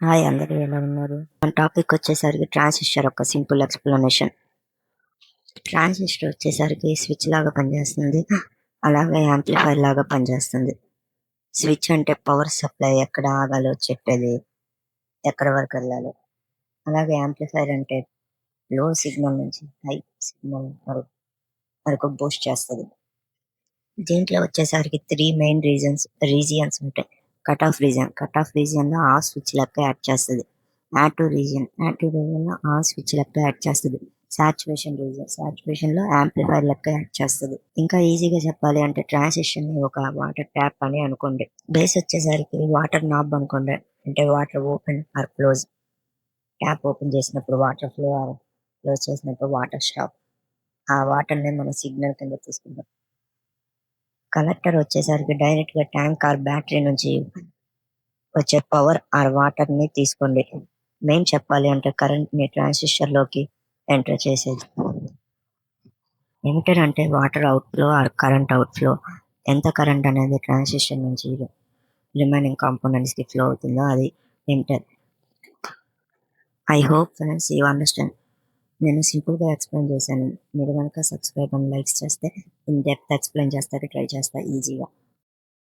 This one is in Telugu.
హాయ్, అందరూ ఎలా ఉన్నారు? మన టాపిక్ వచ్చేసరికి ట్రాన్సిస్టర్ ఒక సింపుల్ ఎక్స్ప్లెనేషన్. ట్రాన్సిస్టర్ వచ్చేసరికి స్విచ్ లాగా పనిచేస్తుంది, అలాగే యాంప్లిఫైర్ లాగా పనిచేస్తుంది. స్విచ్ అంటే పవర్ సప్లై, ఎక్కడ ఆగాలో చెప్పేది, ఎక్కడ వరకు వెళ్ళాలో. అలాగే యాంప్లిఫైర్ అంటే లో సిగ్నల్ నుంచి హై సిగ్నల్ వరకు బూస్ట్ చేస్తుంది. దీంట్లో వచ్చేసరికి త్రీ మెయిన్ రీజియన్స్ ఉంటాయి. కట్ ఆఫ్ రీజియన్ లో ఆ స్విచ్ లెక్క యాడ్ చేస్తుంది. యాడ్ టు రీజియన్ లో ఆ స్విచ్ లెక్క యాడ్ చేస్తుంది. సాచురేషన్ లో యాంప్లిఫైర్ లెక్క యాడ్ చేస్తుంది. ఇంకా ఈజీగా చెప్పాలి అంటే ట్రాన్సిషన్ ని ఒక వాటర్ ట్యాప్ అని అనుకోండి. బేస్ వచ్చేసరికి వాటర్ నాబ్ అనుకోండి. అంటే water open or close. Tap open చేసినప్పుడు వాటర్ ఫ్లో, ఆర్ క్లోజ్ చేసినప్పుడు వాటర్ స్టాప్. ఆ వాటర్ ని మనం సిగ్నల్ కింద తీసుకుంటాం. కలెక్టర్ వచ్చేసరికి డైరెక్ట్ గా ట్యాంక్ ఆర్ బ్యాటరీ నుంచి వచ్చే పవర్ ఆర్ వాటర్ ని తీసుకోండి. మెయిన్ చెప్పాలి అంటే కరెంట్ ని ట్రాన్సిస్టర్ లోకి ఎంటర్ చేసేది. ఎమిటర్ అంటే water out flow are current out flow. ఎంత కరెంట్ అనేది ట్రాన్సిస్టర్ నుంచి రిమైనింగ్ కాంపోనెంట్స్ కి ఫ్లో అవుతుందో అది emitter. I hope friends you understand. నేను సింపుల్ గా ఎక్స్ప్లెయిన్ చేశాను. మీరు కనుక సబ్స్క్రైబ్ అండ్ లైక్స్ చేస్తే ఇన్ డెప్త్ ఎక్స్ప్లెయిన్ చేస్తారు, ట్రై చేస్తా ఈజీగా.